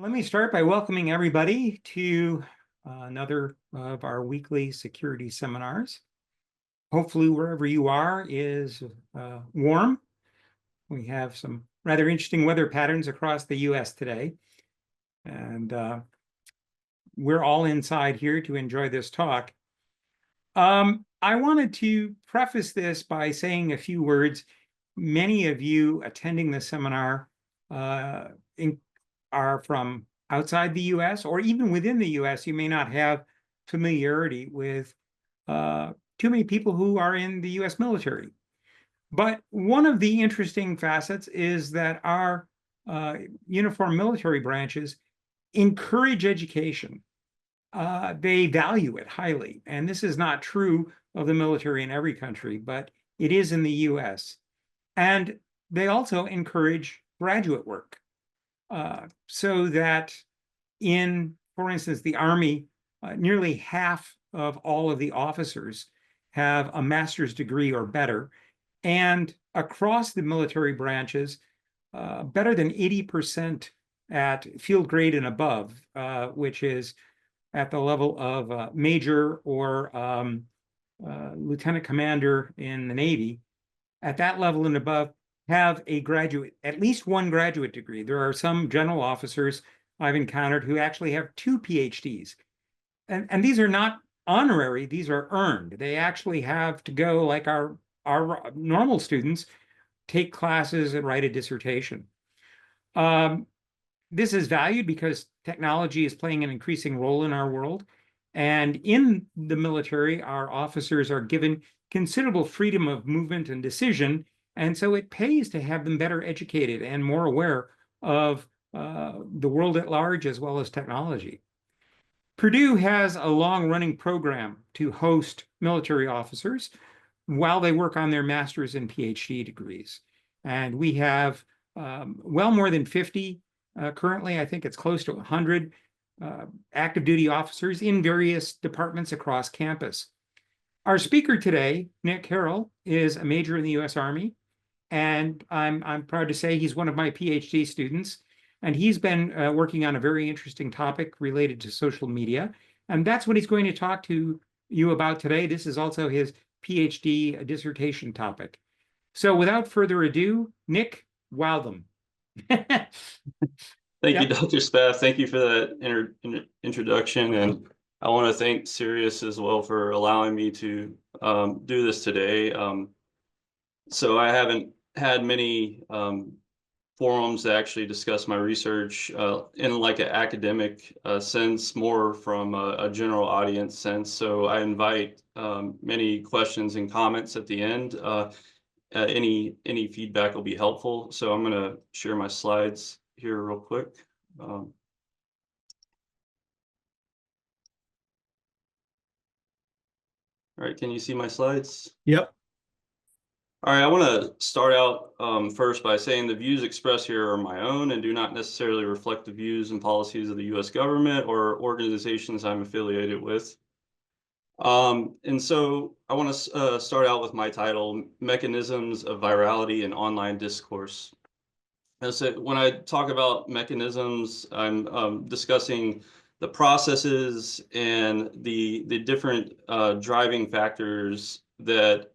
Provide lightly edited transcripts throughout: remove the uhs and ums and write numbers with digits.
Let me start by welcoming everybody to another of our weekly security seminars. Hopefully, wherever you are is warm. We have some rather interesting weather patterns across the US today. And we're all inside here to enjoy this talk. I wanted to preface this by saying a few words. Many of you attending the seminar are from outside the US, or even within the US, you may not have familiarity with too many people who are in the US military. But one of the interesting facets is that our uniform military branches encourage education. They value it highly. And this is not true of the military in every country, but it is in the US. And they also encourage graduate work. So that for instance, the Army, nearly half of all of the officers have a master's degree or better. And across the military branches, better than 80% at field grade and above, which is at the level of major or lieutenant commander in the Navy, at that level and above, have at least one graduate degree. There are some general officers I've encountered who actually have 2 PhDs. And these are not honorary, these are earned. They actually have to go, like our normal students, take classes and write a dissertation. This is valued because technology is playing an increasing role in our world. And in the military, our officers are given considerable freedom of movement and decision. And so it pays to have them better educated and more aware of the world at large as well as technology. Purdue has a long-running program to host military officers while they work on their master's and PhD degrees. And we have well more than 50 currently. I think it's close to 100 active duty officers in various departments across campus. Our speaker today, Nick Harrell, is a major in the US Army. And I'm proud to say he's one of my PhD students. And he's been working on a very interesting topic related to social media. And that's what he's going to talk to you about today. This is also his PhD dissertation topic. So without further ado, Nick, wow them. Thank you, Dr. Spath. Thank you for that introduction. And I want to thank CERIAS as well for allowing me to do this today. So I haven't had many forums to actually discuss my research in like an academic sense, more from a general audience sense. So I invite many questions and comments at the end. Any feedback will be helpful. So I'm going to share my slides here real quick. All right, can you see my slides? Yep. All right, I want to start out first by saying the views expressed here are my own and do not necessarily reflect the views and policies of the U.S. government or organizations I'm affiliated with. And so I want to start out with my title, Mechanisms of Virality in Online Discourse. And so when I talk about mechanisms, I'm discussing the processes and the different driving factors that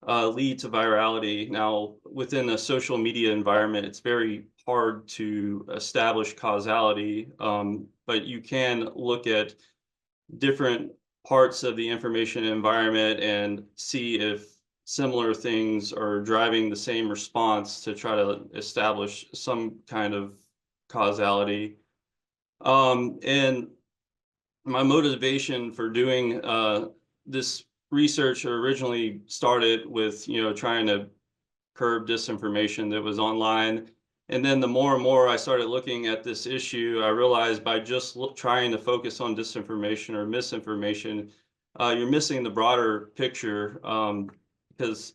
lead to virality. Now, within a social media environment, it's very hard to establish causality, but you can look at different parts of the information environment and see if similar things are driving the same response to try to establish some kind of causality. And my motivation for doing this research originally started with, trying to curb disinformation that was online. And then the more and more I started looking at this issue, I realized by just trying to focus on disinformation or misinformation, you're missing the broader picture, because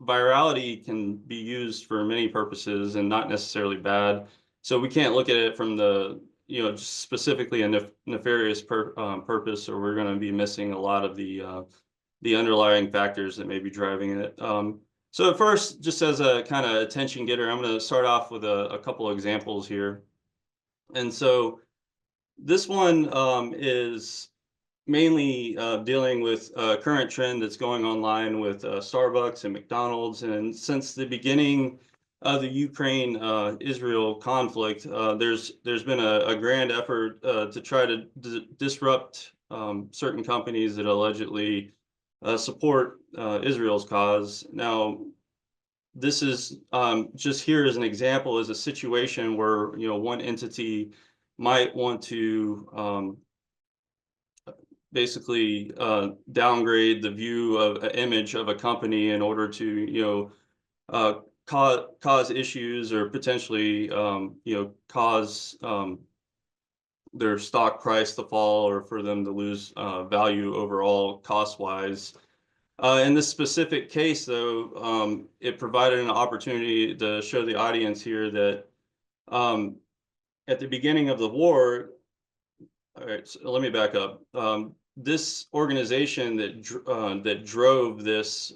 virality can be used for many purposes and not necessarily bad. So we can't look at it from the, just specifically a nefarious purpose, or we're going to be missing a lot of the underlying factors that may be driving it. So at first, just as a kind of attention getter, I'm going to start off with a couple of examples here. And so this one is mainly dealing with a current trend that's going online with Starbucks and McDonald's. And since the beginning of the Ukraine-Israel conflict, there's been a grand effort to try to disrupt certain companies that allegedly support Israel's cause. Now, this is just here as an example, is a situation where one entity might want to basically downgrade the view of an image of a company in order to cause issues or potentially cause their stock price to fall or for them to lose value overall cost wise. In this specific case, though, it provided an opportunity to show the audience here that at the beginning of the war, all right, so let me back up. This organization that drove this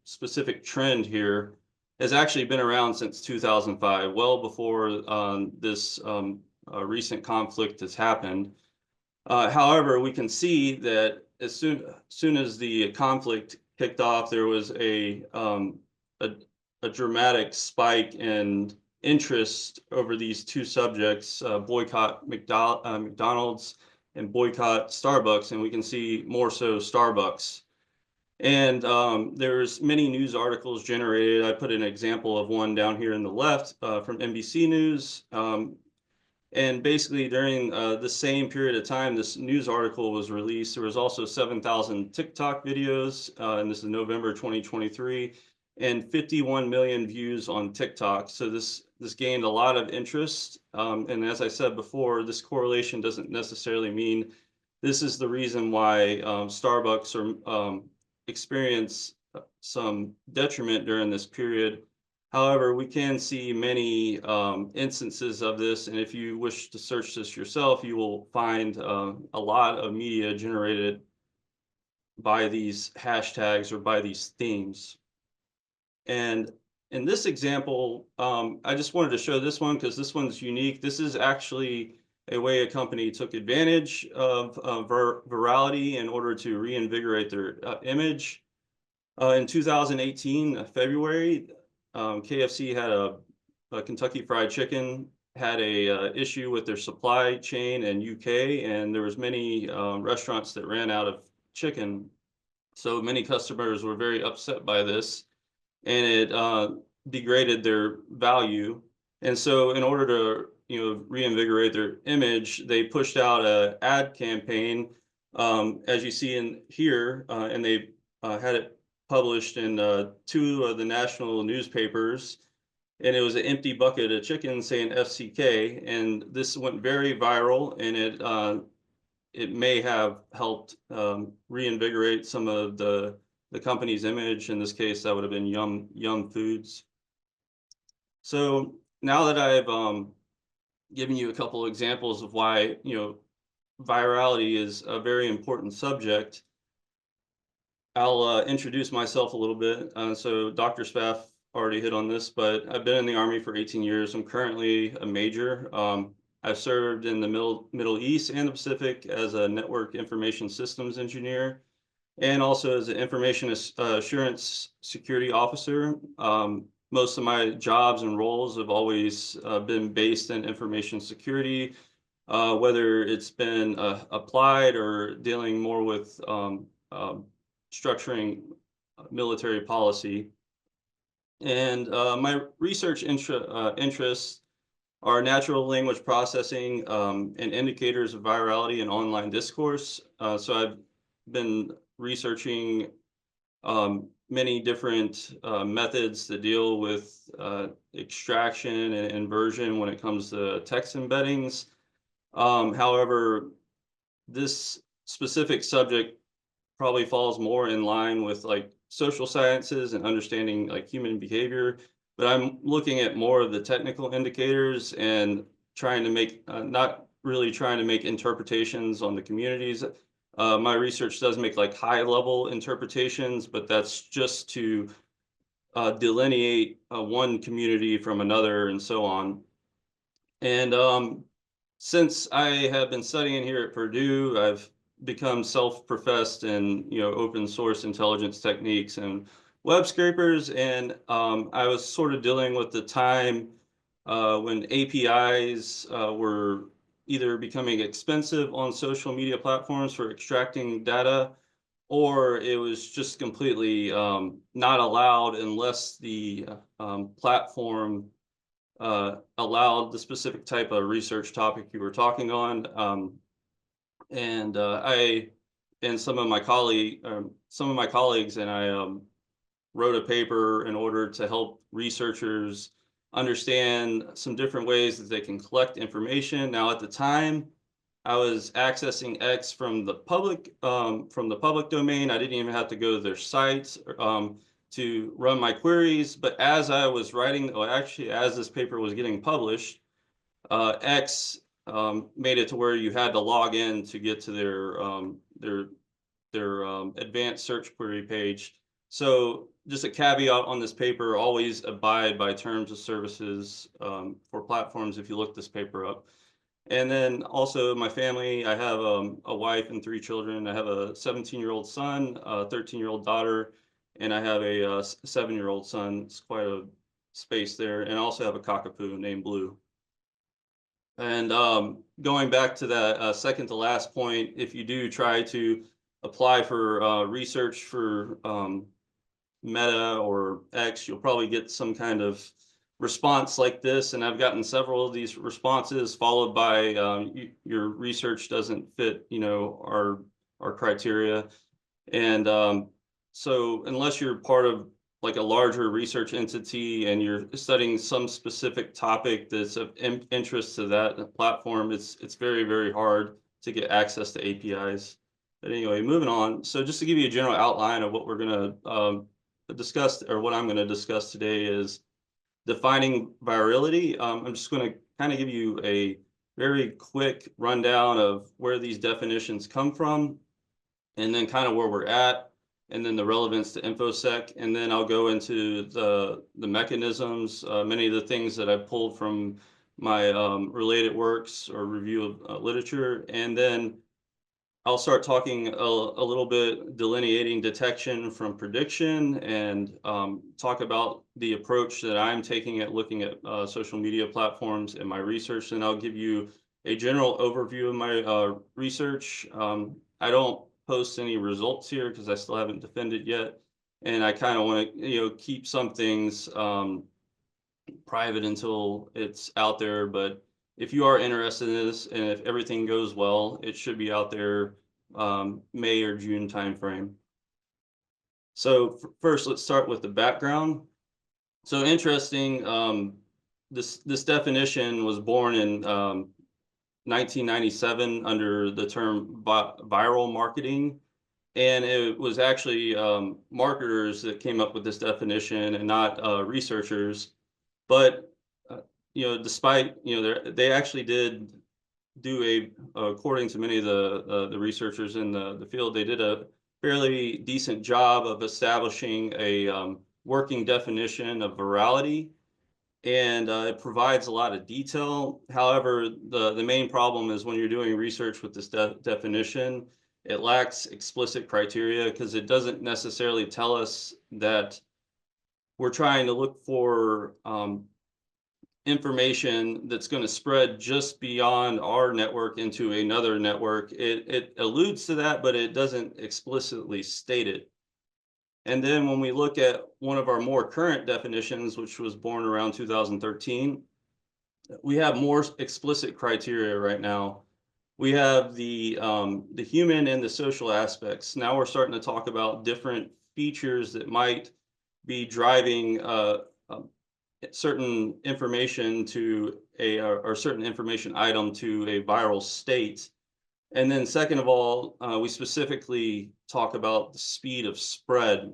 specific trend here has actually been around since 2005, well before this recent conflict has happened. However, we can see that as soon as the conflict kicked off, there was a dramatic spike in interest over these two subjects, boycott McDonald's and boycott Starbucks, and we can see more so Starbucks. And there's many news articles generated. I put an example of one down here in the left from NBC News. And basically during the same period of time, this news article was released. There was also 7,000 TikTok videos, and this is November 2023, and 51 million views on TikTok. So this gained a lot of interest. And as I said before, this correlation doesn't necessarily mean this is the reason why Starbucks or experience some detriment during this period. However, we can see many instances of this, and if you wish to search this yourself, you will find a lot of media generated by these hashtags or by these themes. And in this example, I just wanted to show this one because this one's unique. This is actually a way a company took advantage of virality in order to reinvigorate their image. In 2018, February, KFC had a Kentucky Fried Chicken had a issue with their supply chain in UK, and there was many restaurants that ran out of chicken. So many customers were very upset by this, and it degraded their value. And so in order to reinvigorate their image, they pushed out an ad campaign, as you see in here, and they had it published in two of the national newspapers, and it was an empty bucket of chicken saying FCK, and this went very viral, and it may have helped reinvigorate some of the company's image. In this case, that would have been Yum Foods. So now that I've given you a couple of examples of why virality is a very important subject, I'll introduce myself a little bit. So Dr. Spaff already hit on this, but I've been in the Army for 18 years. I'm currently a major. I've served in the Middle East and the Pacific as a network information systems engineer, and also as an information assurance security officer. Most of my jobs and roles have always been based in information security, whether it's been applied or dealing more with structuring military policy. And my research interests are natural language processing and indicators of virality in online discourse. So I've been researching many different methods to deal with extraction and inversion when it comes to text embeddings. However, this specific subject probably falls more in line with like social sciences and understanding like human behavior, but I'm looking at more of the technical indicators and trying to make, not really trying to make interpretations on the communities. My research does make like high level interpretations, but that's just to delineate one community from another and so on. And since I have been studying here at Purdue, I've become self-professed in, open source intelligence techniques and web scrapers, and I was sort of dealing with the time when APIs were either becoming expensive on social media platforms for extracting data, or it was just completely not allowed unless the platform allowed the specific type of research topic you were talking on. And I and some of my colleagues and I wrote a paper in order to help researchers understand some different ways that they can collect information. Now, at the time, I was accessing X from the public domain. I didn't even have to go to their sites to run my queries. But as I was writing, or actually as this paper was getting published, X made it to where you had to log in to get to their advanced search query page. So just a caveat on this paper: always abide by terms of services for platforms if you look this paper up. And then also my family, I have a wife and 3 children. I have a 17-year-old son, a 13-year-old daughter, and I have a 7-year-old son. It's quite a space there. And I also have a cockapoo named Blue. And going back to that second to last point, if you do try to apply for research for Meta or X, you'll probably get some kind of response like this. And I've gotten several of these responses followed by your research doesn't fit, our criteria. And so unless you're part of like a larger research entity and you're studying some specific topic that's of interest to that platform, it's very, very hard to get access to APIs. But anyway, moving on. So just to give you a general outline of what we're going to discuss, or what I'm going to discuss today, is defining virality. I'm just going to kind of give you a very quick rundown of where these definitions come from, and then kind of where we're at, and then the relevance to InfoSec, and then I'll go into the mechanisms, many of the things that I pulled from my related works or review of literature, and then I'll start talking a little bit delineating detection from prediction, and talk about the approach that I'm taking at looking at social media platforms in my research. And I'll give you a general overview of my research. I don't post any results here because I still haven't defended yet. And I kind of want to, keep some things private until it's out there. But if you are interested in this, and if everything goes well, it should be out there May or June timeframe. So first, let's start with the background. So interesting, this definition was born in 1997 under the term viral marketing. And it was actually marketers that came up with this definition and not researchers. But despite they actually did do according to many of the researchers in the field, they did a fairly decent job of establishing a working definition of virality, and it provides a lot of detail. However, the main problem is when you're doing research with this definition, it lacks explicit criteria because it doesn't necessarily tell us that we're trying to look for information that's going to spread just beyond our network into another network. It alludes to that, but it doesn't explicitly state it. And then when we look at one of our more current definitions, which was born around 2013, we have more explicit criteria right now. We have the human and the social aspects. Now we're starting to talk about different features that might be driving certain information to or certain information item to a viral state. And then second of all, we specifically talk about the speed of spread.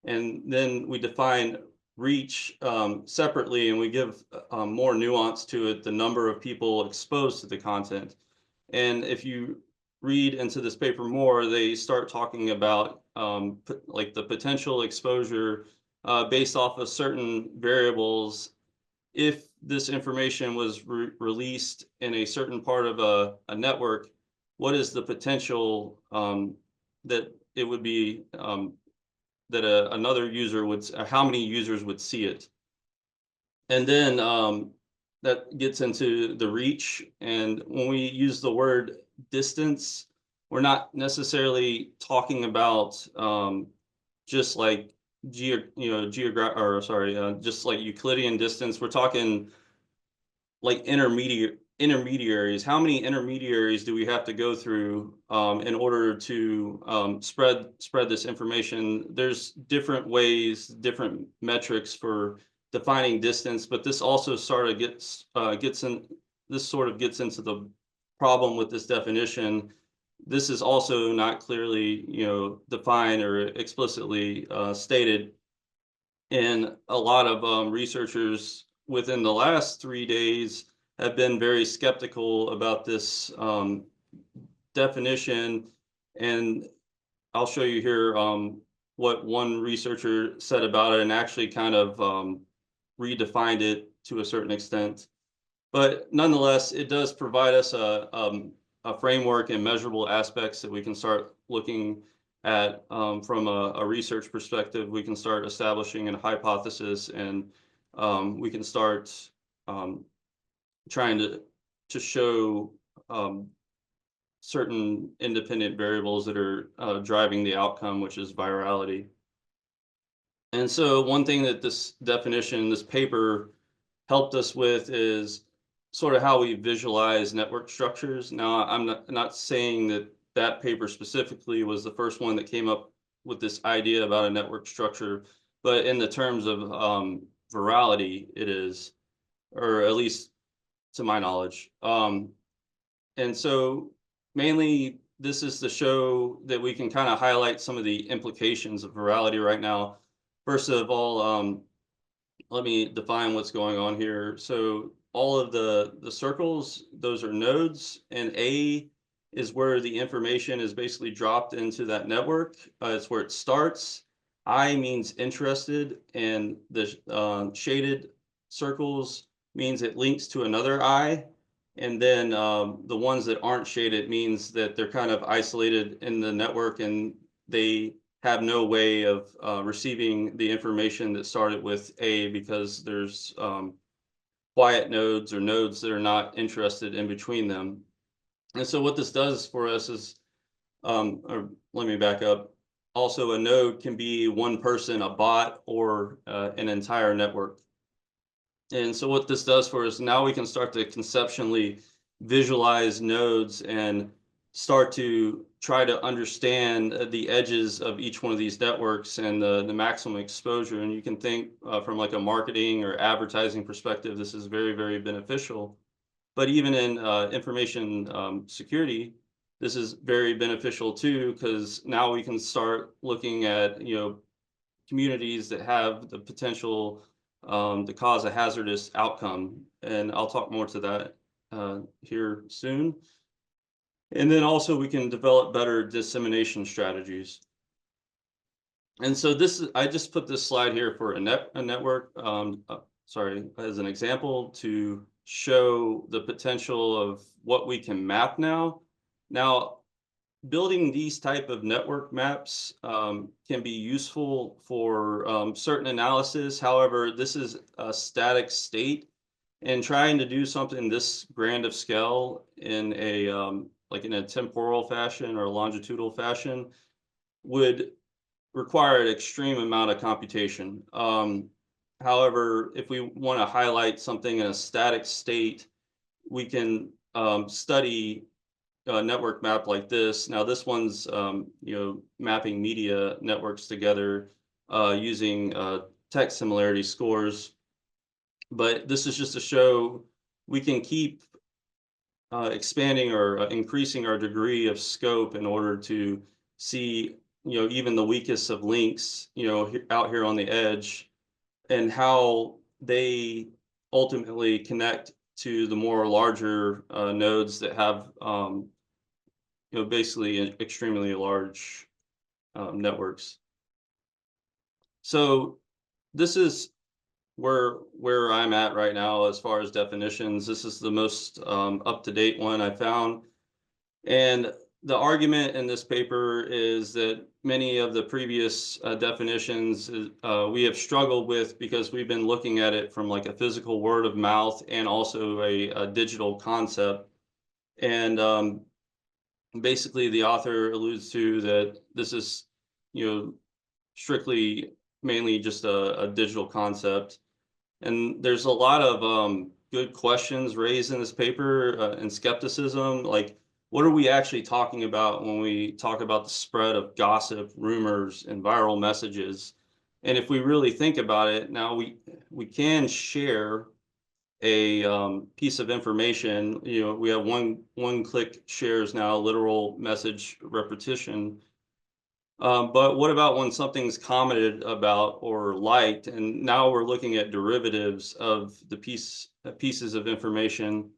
And then we define reach separately, and we give more nuance to it, the number of people exposed to the content. And if you read into this paper more, they start talking about like the potential exposure based off of certain variables if this information was released in a certain part of a network, what is the potential that it would be that another user would, how many users would see it? And then that gets into the reach. And when we use the word distance, we're not necessarily talking about just like just like Euclidean distance. We're talking like intermediaries. How many intermediaries do we have to go through in order to spread this information? There's different ways, different metrics for defining distance, but this also sort of gets into the problem with this definition. This is also not clearly, defined or explicitly stated. And a lot of researchers within the last 3 days have been very skeptical about this definition. And I'll show you here what one researcher said about it, and actually kind of redefined it to a certain extent. But nonetheless, it does provide us a framework and measurable aspects that we can start looking at from a research perspective. We can start establishing a hypothesis, and we can start trying to show certain independent variables that are driving the outcome, which is virality. And so one thing that this definition, this paper helped us with is sort of how we visualize network structures. Now, I'm not saying that that paper specifically was the first one that came up with this idea about a network structure, but in the terms of virality, it is, or at least to my knowledge. And so mainly this is to show that we can kind of highlight some of the implications of virality right now. First of all, let me define what's going on here. So all of the circles, those are nodes, and A is where the information is basically dropped into that network. It's where it starts. I means interested, and the shaded circles means it links to another I. And then the ones that aren't shaded means that they're kind of isolated in the network, and they have no way of receiving the information that started with A, because there's quiet nodes or nodes that are not interested in between them. And so what this does for us is, or let me back up. Also, a node can be one person, a bot, or an entire network. And so what this does for us, now we can start to conceptually visualize nodes and start to try to understand the edges of each one of these networks and the maximum exposure. And you can think from like a marketing or advertising perspective, this is very, very beneficial. But even in information security, this is very beneficial too, because now we can start looking at, communities that have the potential to cause a hazardous outcome. And I'll talk more to that here soon. And then also we can develop better dissemination strategies. And so I just put this slide here for a network, sorry, as an example to show the potential of what we can map now. Now, building these type of network maps can be useful for certain analysis. However, this is a static state, and trying to do something this grand of scale in a like in a temporal fashion or longitudinal fashion would require an extreme amount of computation. However, if we want to highlight something in a static state, we can study a network map like this. Now, this one's mapping media networks together using text similarity scores. But this is just to show we can keep expanding or increasing our degree of scope in order to see, even the weakest of links, out here on the edge, and how they ultimately connect to the more larger nodes that have, basically extremely large networks. So this is where I'm at right now as far as definitions. This is the most up-to-date one I found. And the argument in this paper is that many of the previous definitions we have struggled with because we've been looking at it from like a physical word of mouth and also a digital concept. And basically, the author alludes to that this is, you know, strictly mainly just a digital concept. And there's a lot of good questions raised in this paper and skepticism. Like, what are we actually talking about when we talk about the spread of gossip, rumors, and viral messages? And if we really think about it, now we can share a piece of information. You know, we have one click shares now, literal message repetition. But what about when something's commented about or liked, and now we're looking at derivatives of the pieces of information.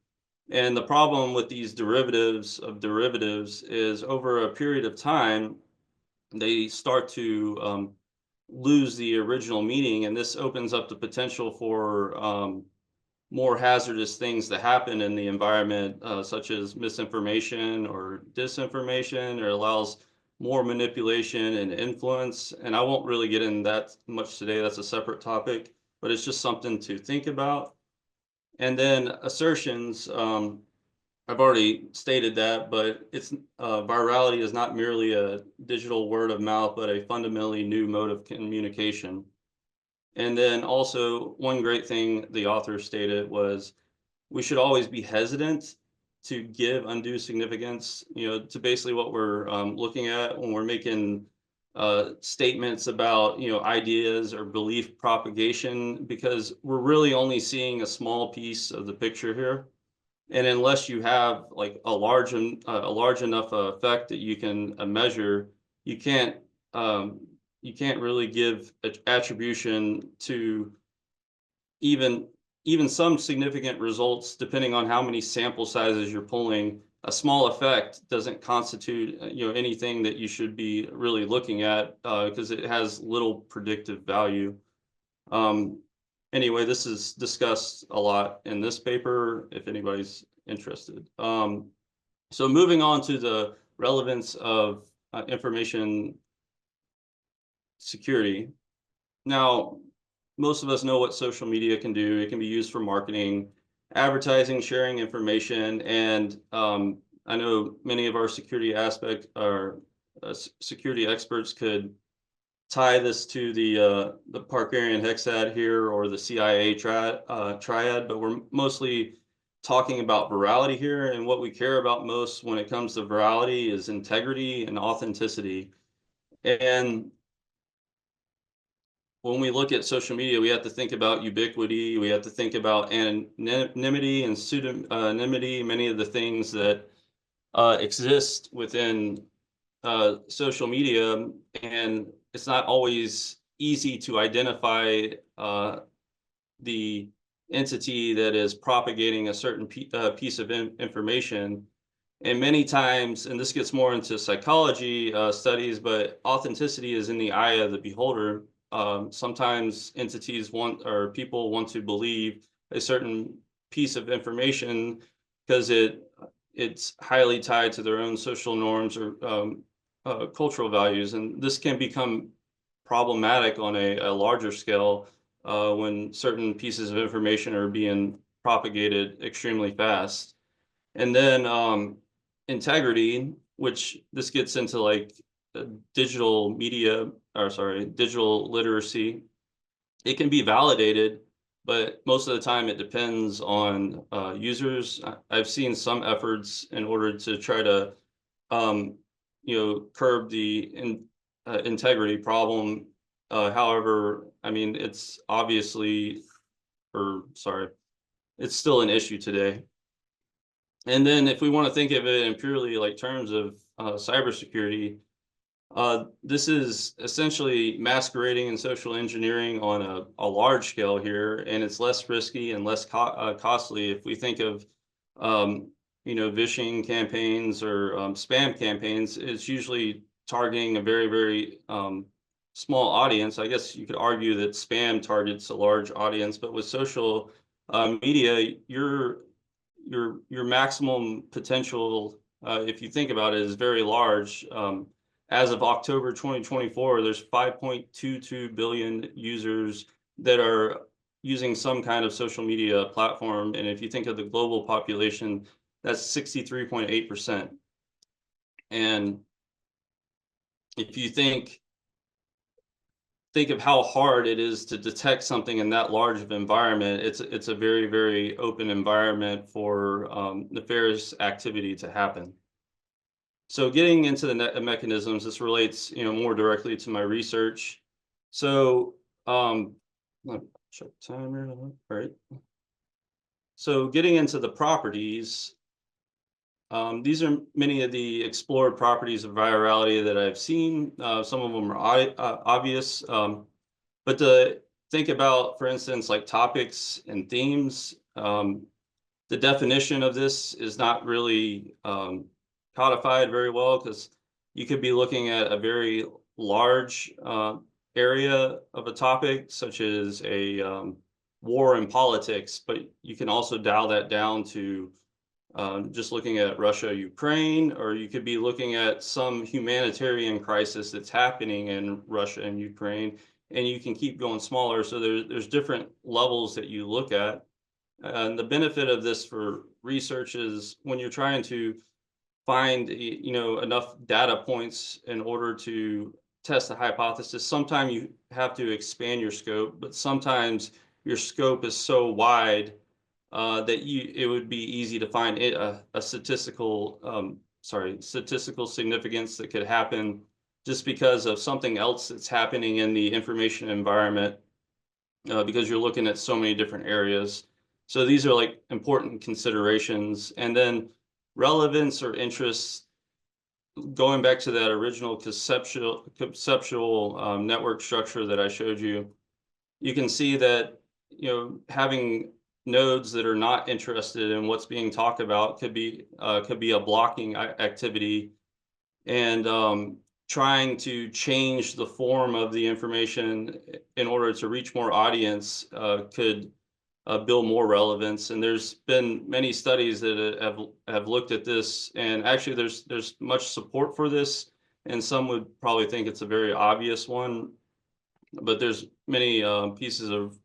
And the problem with these derivatives of derivatives is over a period of time, they start to lose the original meaning, and this opens up the potential for more hazardous things to happen in the environment, such as misinformation or disinformation, or allows more manipulation and influence. And I won't really get in that much today. That's a separate topic, but it's just something to think about. And then assertions, I've already stated that, but it's virality is not merely a digital word of mouth, but a fundamentally new mode of communication. And then also, one great thing the author stated was we should always be hesitant to give undue significance, you know, to basically what we're looking at when we're making statements about, you know, ideas or belief propagation, because we're really only seeing a small piece of the picture here. And unless you have like a large enough effect that you can measure, you can't um, you can't really give attribution to even even some significant results, depending on how many sample sizes you're pulling. A small effect doesn't constitute you know, anything that you should be really looking at because it has little predictive value. Um, anyway, this is discussed a lot in this paper if anybody's interested. So moving on to the relevance of information security. Now, most of us know what social media can do. It can be used for marketing, advertising, sharing information, and I know many of our security experts could tie this to the Parkerian hexad here or the CIA triad, but we're mostly talking about virality here. And what we care about most when it comes to virality is integrity and authenticity. And when we look at social media, we have to think about ubiquity. We have to think about anonymity and pseudonymity, many of the things that exist within social media. And it's not always easy to identify the entity that is propagating a certain piece of information. And many times, and this gets more into psychology studies, but authenticity is in the eye of the beholder. Sometimes entities want or people want to believe a certain piece of information because it's highly tied to their own social norms or cultural values, and this can become problematic on a larger scale when certain pieces of information are being propagated extremely fast. And then integrity, which this gets into like digital media, or sorry, digital literacy. It can be validated, but most of the time it depends on users. I've seen some efforts in order to try to, you know, curb the integrity problem. However, I mean, it's obviously, or sorry, it's still an issue today. And then if we want to think of it in purely like terms of cybersecurity, this is essentially masquerading and social engineering on a large scale here, and it's less risky and less costly. If we think of, you know, phishing campaigns or spam campaigns, it's usually targeting a very, very small audience. I guess you could argue that spam targets a large audience, but with social media, your maximum potential, if you think about it, is very large. As of October 2024, there's 5.22 billion users that are using some kind of social media platform. And if you think of the global population, that's 63.8%. And if you think of how hard it is to detect something in that large of environment, it's a very, very open environment for nefarious activity to happen. So getting into the mechanisms, this relates, more directly to my research. So let me check the timer. All right. So getting into the properties, these are many of the explored properties of virality that I've seen. Some of them are obvious, but to think about, for instance, like topics and themes, the definition of this is not really codified very well, because you could be looking at a very large area of a topic, such as a war in politics, but you can also dial that down to just looking at Russia, Ukraine, or you could be looking at some humanitarian crisis that's happening in Russia and Ukraine, and you can keep going smaller. So there's different levels that you look at. And the benefit of this for research is when you're trying to find, enough data points in order to test a hypothesis, sometimes you have to expand your scope, but sometimes your scope is so wide that it would be easy to find a statistical significance that could happen just because of something else that's happening in the information environment, because you're looking at so many different areas. So these are like important considerations. And then relevance or interest, going back to that original conceptual network structure that I showed you, you can see that, having nodes that are not interested in what's being talked about could be a blocking activity, and trying to change the form of the information in order to reach more audience could build more relevance. And there's been many studies that have looked at this, and actually there's much support for this, and some would probably think it's a very obvious one, but there's many pieces of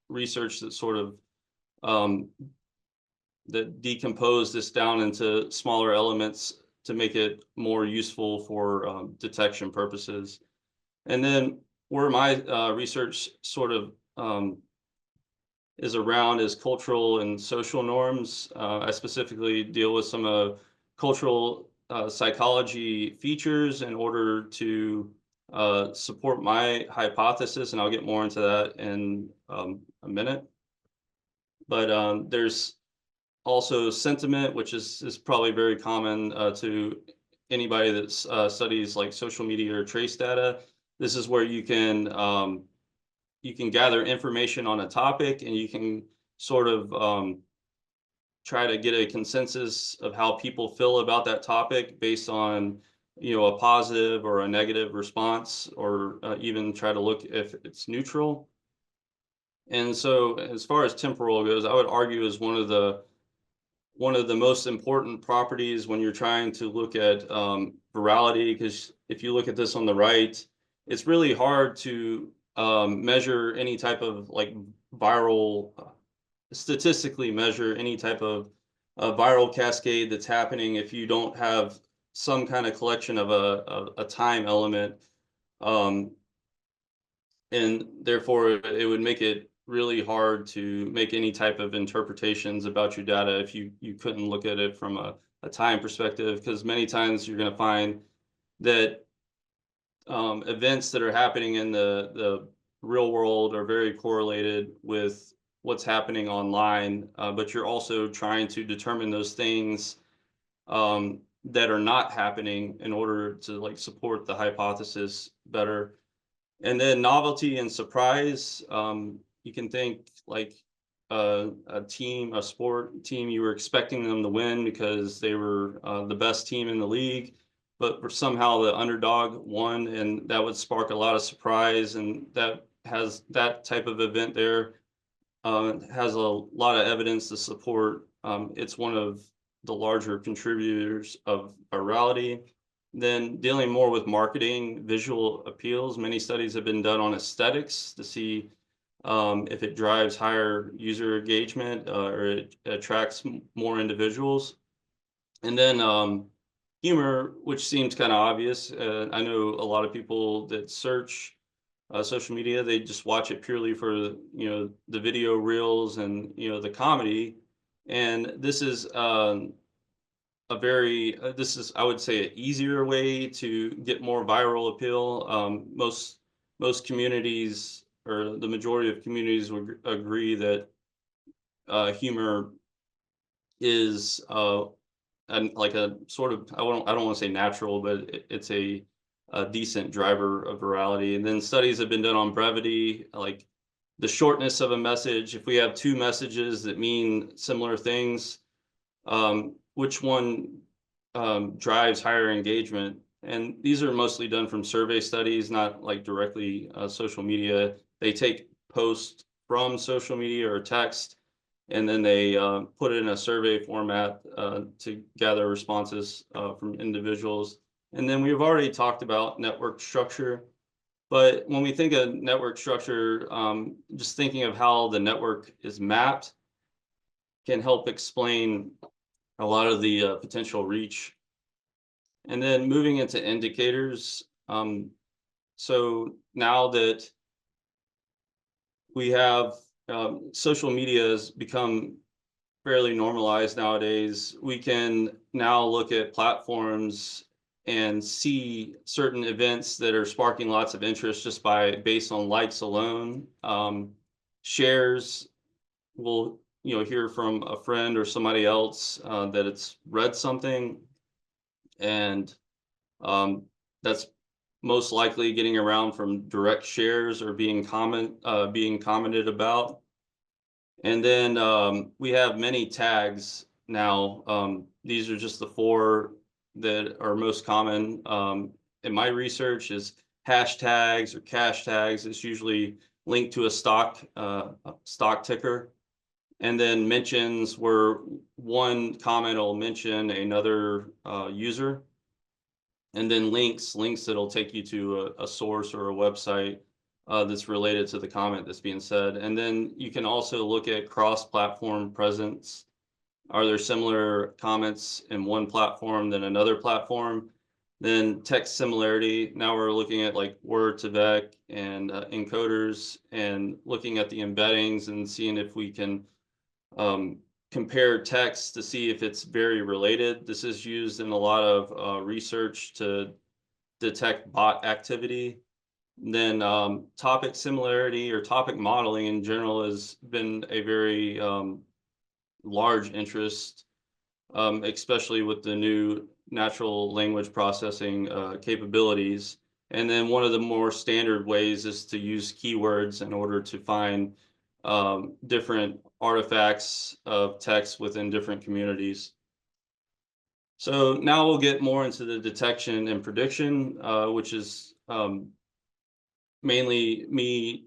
research that sort of that decompose this down into smaller elements to make it more useful for detection purposes. And then where my research sort of is around is cultural and social norms. I specifically deal with some cultural psychology features in order to support my hypothesis, and I'll get more into that in a minute. But there's also sentiment, which is probably very common to anybody that studies like social media or trace data. This is where you can gather information on a topic, and you can sort of try to get a consensus of how people feel about that topic based on, a positive or a negative response, or even try to look if it's neutral. And so as far as temporal goes, I would argue is one of the most important properties when you're trying to look at virality, because if you look at this on the right, it's really hard to measure any type of like viral, statistically measure any type of viral cascade that's happening if you don't have some kind of collection of a time element. And therefore it would make it really hard to make any type of interpretations about your data if you couldn't look at it from a time perspective, because many times you're going to find that events that are happening in the real world are very correlated with what's happening online, but you're also trying to determine those things that are not happening in order to like support the hypothesis better. And then novelty and surprise, you can think like a sport team, you were expecting them to win because they were the best team in the league. but for somehow the underdog won, and that would spark a lot of surprise. And that type of event there has a lot of evidence to support. It's one of the larger contributors of virality. Then dealing more with marketing, visual appeals, many studies have been done on aesthetics to see if it drives higher user engagement or it attracts more individuals. And then humor, which seems kind of obvious. I know a lot of people that search social media, they just watch it purely for the video reels and the comedy. And this is this is, I would say, an easier way to get more viral appeal. Most communities, or the majority of communities, would agree that humor is and like a sort of, I don't want to say natural, but it's a decent driver of virality. And then studies have been done on brevity, like the shortness of a message. If we have two messages that mean similar things, which one drives higher engagement? And these are mostly done from survey studies, not like directly social media. They take posts from social media or text, and then they put it in a survey format to gather responses from individuals. And then we've already talked about network structure. But when we think of network structure, just thinking of how the network is mapped can help explain a lot of the potential reach. And then moving into indicators. So now that we have social media has become fairly normalized nowadays, we can now look at platforms and see certain events that are sparking lots of interest just based on likes alone. Shares, will hear from a friend or somebody else that it's read something, and that's most likely getting around from direct shares or being commented about. And then we have many tags now. These are just the four that are most common in my research: is hashtags or cash tags. It's usually linked to a stock ticker. And then mentions, where one comment will mention another user. And then links that'll take you to a source or a website that's related to the comment that's being said. And then you can also look at cross-platform presence. Are there similar comments in one platform than another platform? Then text similarity. Now we're looking at like word2vec and encoders, and looking at the embeddings and seeing if we can compare text to see if it's very related. This is used in a lot of research to detect bot activity. Then topic similarity or topic modeling in general has been a very large interest, especially with the new natural language processing capabilities. And then one of the more standard ways is to use keywords in order to find different artifacts of text within different communities. So now we'll get more into the detection and prediction, which is mainly me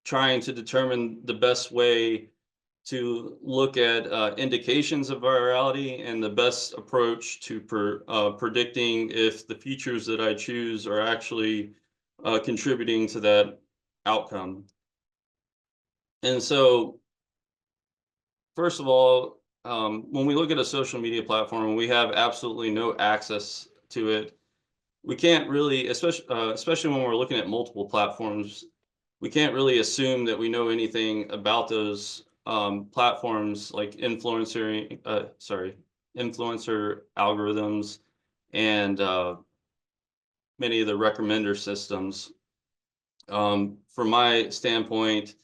trying to determine the best way to look at indications of virality and the best approach to predicting if the features that I choose are actually contributing to that outcome. And so, first of all, when we look at a social media platform, we have absolutely no access to it. We can't really, especially when we're looking at multiple platforms, we can't really assume that we know anything about those platforms, like influencer algorithms and many of the recommender systems. From my standpoint,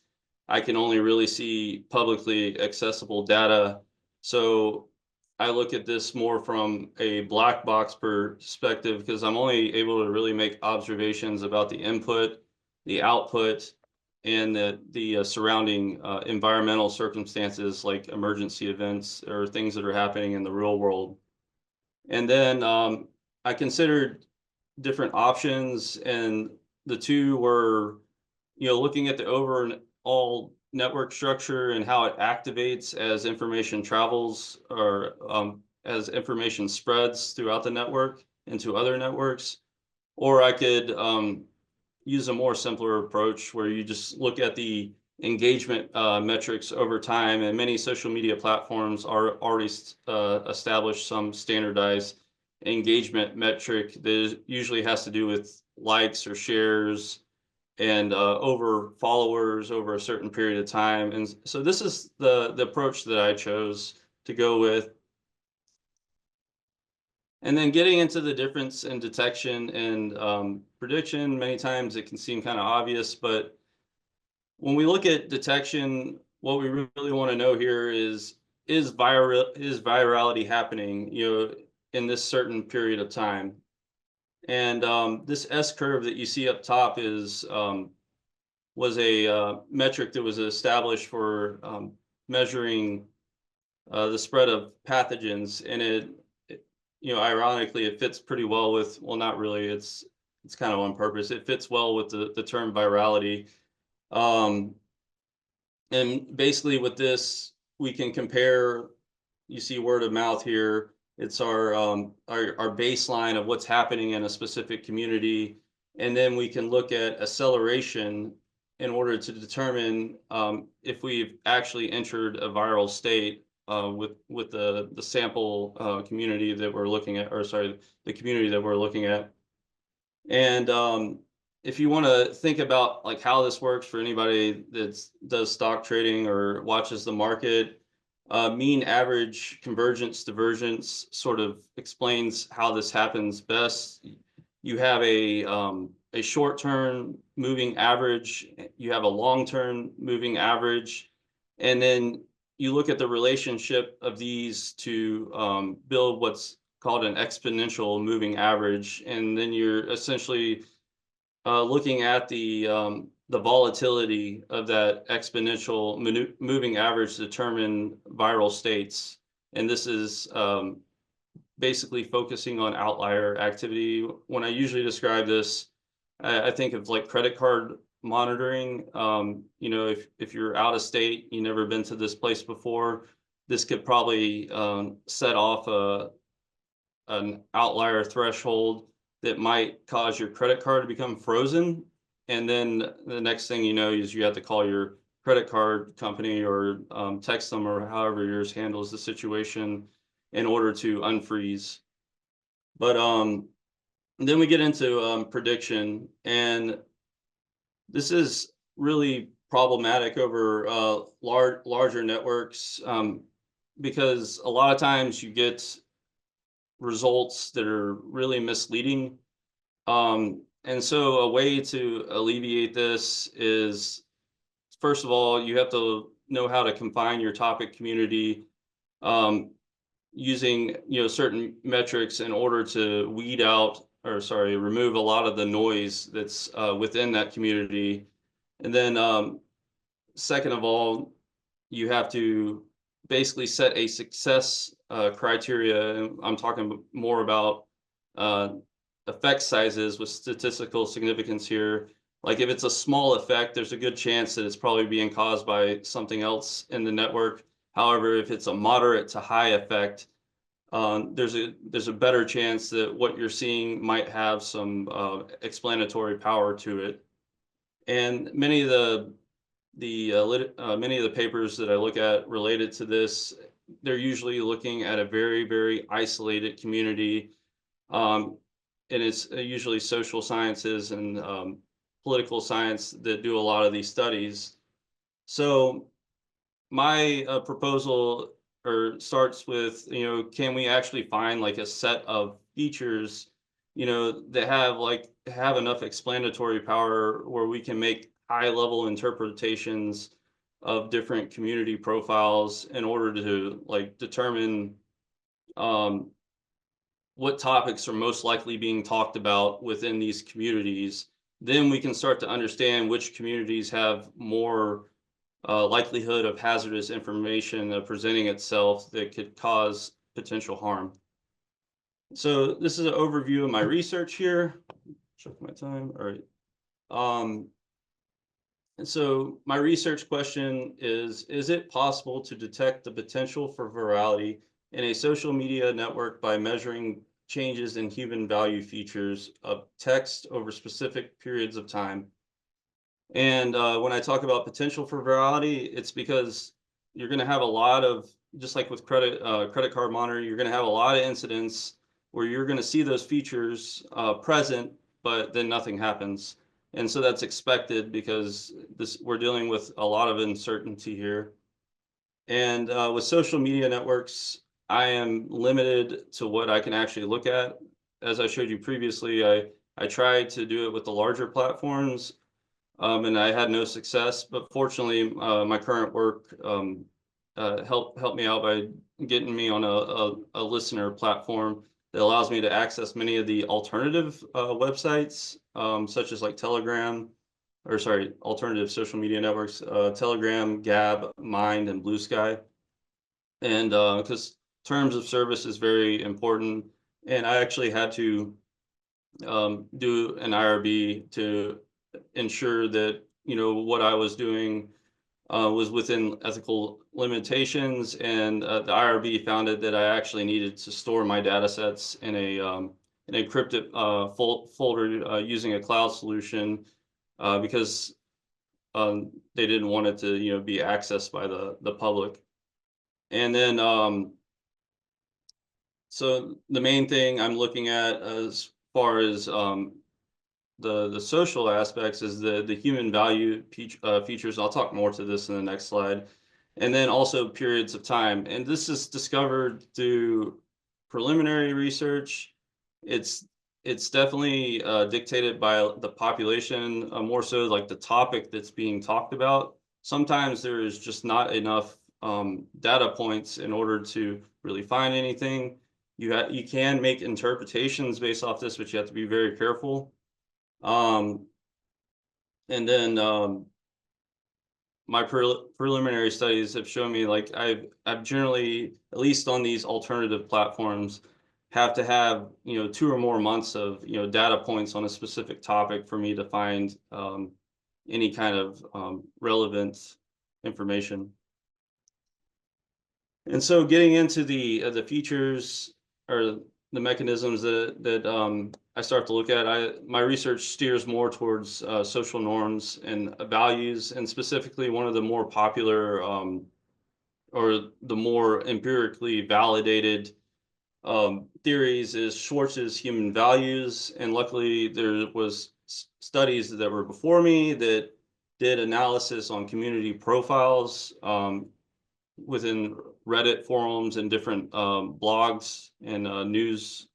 I can only really see publicly accessible data. So I look at this more from a black box perspective, because I'm only able to really make observations about the input, the output, and the surrounding environmental circumstances, like emergency events or things that are happening in the real world. And then I considered different options, and the two were, looking at the overall network structure and how it activates as information travels, or as information spreads throughout the network into other networks. Or I could use a more simpler approach where you just look at the engagement metrics over time, and many social media platforms are already established some standardized engagement metric that usually has to do with likes or shares, and over followers over a certain period of time. And so this is the approach that I chose to go with. And then getting into the difference in detection and prediction, many times it can seem kind of obvious, but when we look at detection, what we really want to know here is virality happening, in this certain period of time. And this S curve that you see up top was a metric that was established for measuring the spread of pathogens, and ironically, it fits pretty well with, well, not really, it's kind of on purpose. It fits well with the term virality. Um, and basically with this, we can compare, you see word of mouth here. It's our baseline of what's happening in a specific community. And then we can look at acceleration in order to determine if we've actually entered a viral state with the sample community that we're looking at, or sorry, the community that we're looking at. And if you want to think about like how this works for anybody that does stock trading or watches the market, mean average convergence divergence sort of explains how this happens best. You have a short-term moving average, you have a long-term moving average, and then you look at the relationship of these to build what's called an exponential moving average, and then you're essentially looking at the volatility of that exponential moving average to determine viral states. And this is basically focusing on outlier activity. When I usually describe this, I think of like credit card monitoring. If you're out of state, you've never been to this place before, this could probably set off an outlier threshold that might cause your credit card to become frozen. And then the next thing you know is you have to call your credit card company or text them, or however yours handles the situation, in order to unfreeze. But then we get into prediction, and this is really problematic over larger networks, because a lot of times you get results that are really misleading. And so a way to alleviate this is, first of all, you have to know how to confine your topic community using certain metrics in order to weed out, or sorry, remove a lot of the noise that's within that community. And then second of all, you have to basically set a success criteria. And I'm talking more about effect sizes with statistical significance here. Like if it's a small effect, there's a good chance that it's probably being caused by something else in the network. However, if it's a moderate to high effect, there's a better chance that what you're seeing might have some explanatory power to it. And many of the papers that I look at related to this, they're usually looking at a very, very isolated community. And it's usually social sciences and political science that do a lot of these studies. So my proposal starts with, can we actually find like a set of features, that have enough explanatory power where we can make high level interpretations of different community profiles in order to like determine what topics are most likely being talked about within these communities. Then we can start to understand which communities have more likelihood of hazardous information presenting itself that could cause potential harm. So this is an overview of my research here. Check my time. All right. And so my research question is it possible to detect the potential for virality in a social media network by measuring changes in human value features of text over specific periods of time? And when I talk about potential for virality, it's because you're going to have a lot of, just like with credit card monitoring, you're going to have a lot of incidents where you're going to see those features present, but then nothing happens. And so that's expected because we're dealing with a lot of uncertainty here. And with social media networks, I am limited to what I can actually look at. As I showed you previously, I tried to do it with the larger platforms, and I had no success. But fortunately, my current work helped me out by getting me on a listener platform that allows me to access many of the alternative websites, such as like Telegram, or sorry, alternative social media networks, Telegram, Gab, Mind, and Blue Sky. And because terms of service is very important, and I actually had to do an IRB to ensure that what I was doing was within ethical limitations, and the IRB found it that I actually needed to store my data sets in an encrypted folder using a cloud solution because they didn't want it to be accessed by the public. And then so the main thing I'm looking at as far as the social aspects is the human value features. I'll talk more to this in the next slide. And then also periods of time. And this is discovered through preliminary research. It's definitely dictated by the population, more so like the topic that's being talked about. Sometimes there is just not enough data points in order to really find anything. You can make interpretations based off this, but you have to be very careful. Um, and then my preliminary studies have shown me like I've generally, at least on these alternative platforms, have to have 2 or more months of data points on a specific topic for me to find any kind of relevant information. And so getting into the features or the mechanisms that I start to look at, my research steers more towards social norms and values, and specifically one of the more popular or the more empirically validated theories is Schwartz's human values. And luckily, there was studies that were before me that did analysis on community profiles within Reddit forums and different blogs and news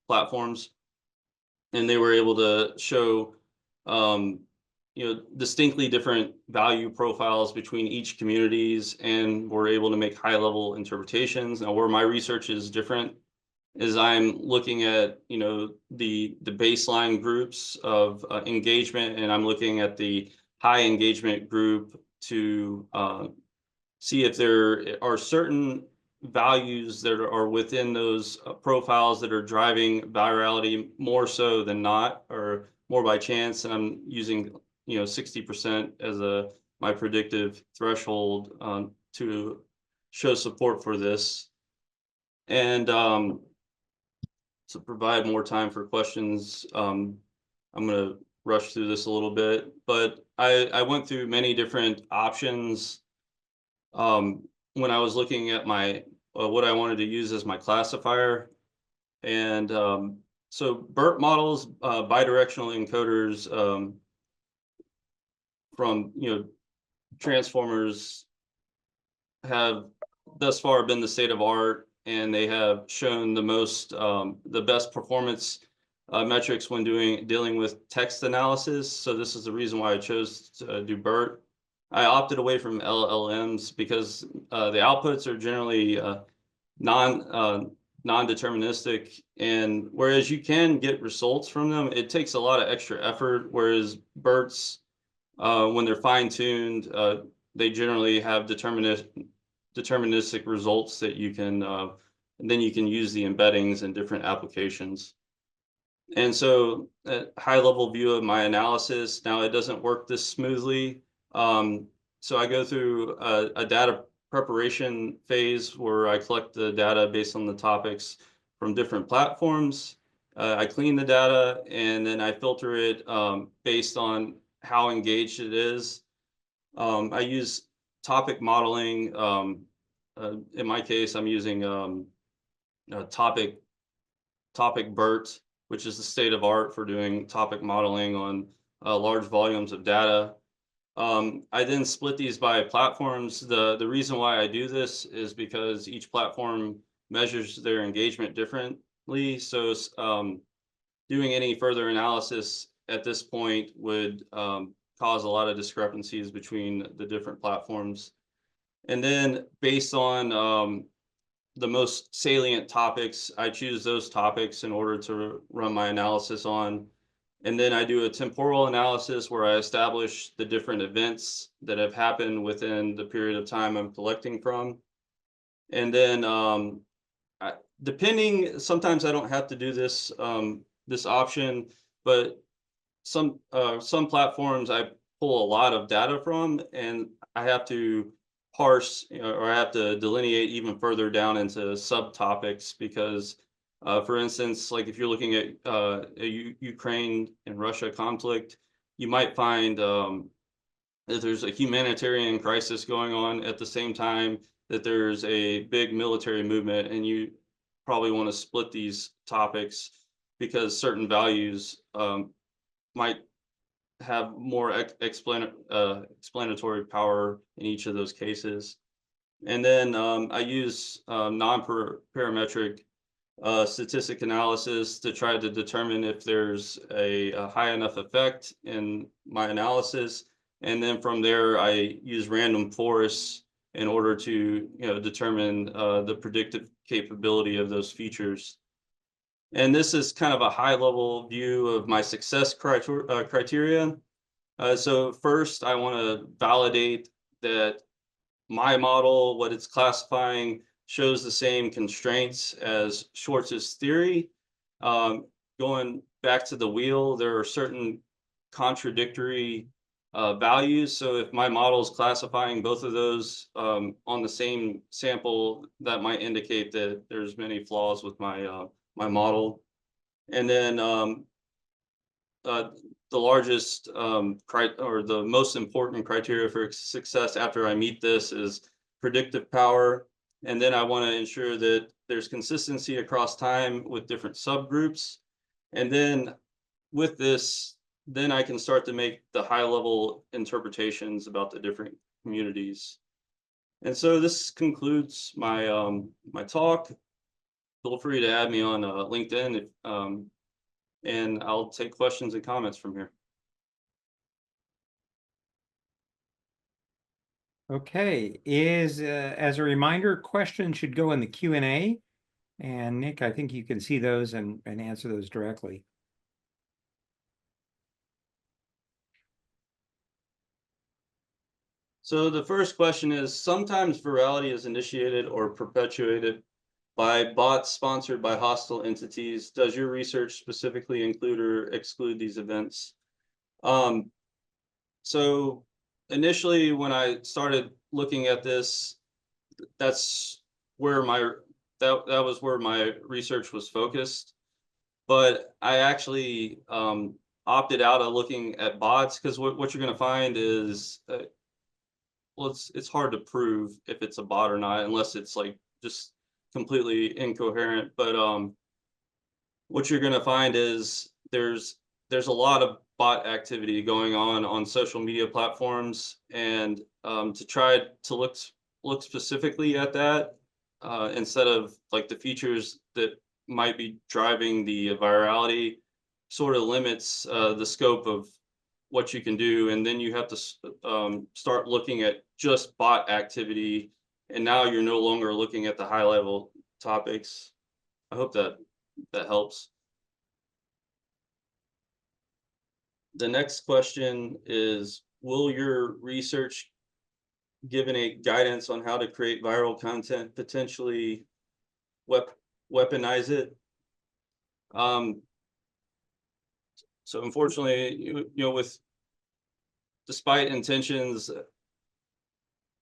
platforms, and they were able to show distinctly different value profiles between each communities, and were able to make high level interpretations. Now, where my research is different is I'm looking at the baseline groups of engagement, and I'm looking at the high engagement group to see if there are certain values that are within those profiles that are driving virality more so than not, or more by chance. And I'm using 60% as my predictive threshold to show support for this. And to provide more time for questions, I'm going to rush through this a little bit, but I went through many different options when I was looking at my what I wanted to use as my classifier. And so BERT models, bidirectional encoders from transformers have thus far been the state of art, and they have shown the best performance metrics when dealing with text analysis. So this is the reason why I chose to do BERT. I opted away from LLMs because the outputs are generally non-deterministic, and whereas you can get results from them, it takes a lot of extra effort. Whereas BERTs, when they're fine-tuned, they generally have deterministic results that you can and then you can use the embeddings in different applications. And so a high level view of my analysis, now it doesn't work this smoothly. So I go through a data preparation phase where I collect the data based on the topics from different platforms. I clean the data and then I filter it based on how engaged it is. I use topic modeling. In my case, I'm using topic BERT, which is the state of art for doing topic modeling on large volumes of data. I then split these by platforms. The reason why I do this is because each platform measures their engagement differently. So doing any further analysis at this point would cause a lot of discrepancies between the different platforms. And then based on the most salient topics, I choose those topics in order to run my analysis on. And then I do a temporal analysis where I establish the different events that have happened within the period of time I'm collecting from. And then sometimes I don't have to do this this option, but some platforms I pull a lot of data from, and I have to parse, or I have to delineate even further down into subtopics because, for instance, like if you're looking at Ukraine and Russia conflict, you might find that there's a humanitarian crisis going on at the same time that there's a big military movement, and you probably want to split these topics because certain values might have more explanatory power in each of those cases. And then I use non-parametric statistic analysis to try to determine if there's a high enough effect in my analysis. And then from there, I use random forests in order to determine the predictive capability of those features. And this is kind of a high level view of my success criteria. So first, I want to validate that my model, what it's classifying, shows the same constraints as Schwartz's theory. Going back to the wheel, there are certain contradictory values. So if my model is classifying both of those on the same sample, that might indicate that there's many flaws with my my model. And then the largest or the most important criteria for success after I meet this is predictive power. And then I want to ensure that there's consistency across time with different subgroups. And then with this, then I can start to make the high level interpretations about the different communities. And so this concludes my my talk. Feel free to add me on LinkedIn, and I'll take questions and comments from here. Okay, as a reminder, questions should go in the Q&A. And Nick, I think you can see those and answer those directly. So the first question is, sometimes virality is initiated or perpetuated by bots sponsored by hostile entities. Does your research specifically include or exclude these events? So initially, when I started looking at this, that's where that was where my research was focused. But I actually opted out of looking at bots because what you're going to find is well, it's hard to prove if it's a bot or not unless it's like just completely incoherent. But what you're going to find is there's a lot of bot activity going on social media platforms, and to try to look specifically at that instead of like the features that might be driving the virality sort of limits the scope of what you can do. And then you have to start looking at just bot activity, and now you're no longer looking at the high level topics. I hope that helps. The next question is, will your research give any guidance on how to create viral content potentially weaponize it. So unfortunately, despite intentions,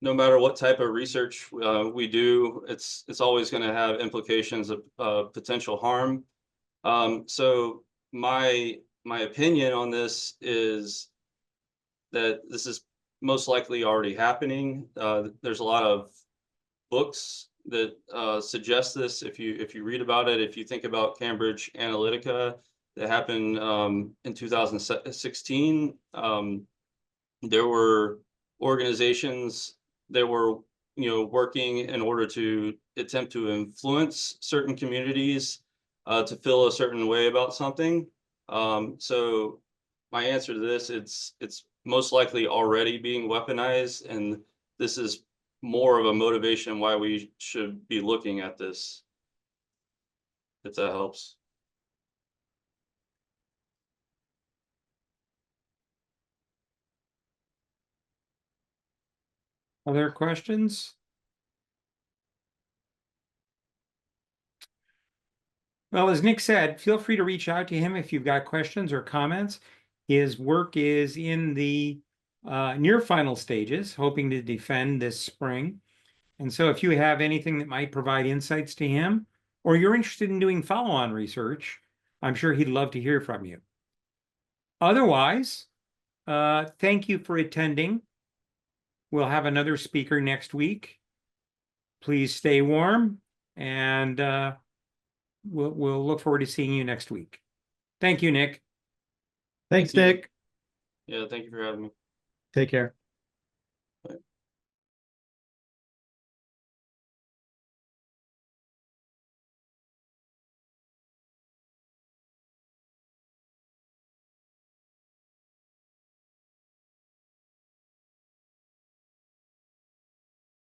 no matter what type of research we do, it's always going to have implications of potential harm. So my opinion on this is that this is most likely already happening. There's a lot of books that suggest this. If you read about it, if you think about Cambridge Analytica that happened in 2016, there were organizations that were working in order to attempt to influence certain communities to feel a certain way about something. So my answer to this, it's most likely already being weaponized, and this is more of a motivation why we should be looking at this, if that helps. Other questions? Well, as Nick said, feel free to reach out to him if you've got questions or comments. His work is in the near final stages, hoping to defend this spring. And so if you have anything that might provide insights to him, or you're interested in doing follow-on research, I'm sure he'd love to hear from you. Otherwise, thank you for attending. We'll have another speaker next week. Please stay warm, and we'll look forward to seeing you next week. Thank you, Nick. Thanks, Thank you. Nick. Yeah, thank you for having me. Take care.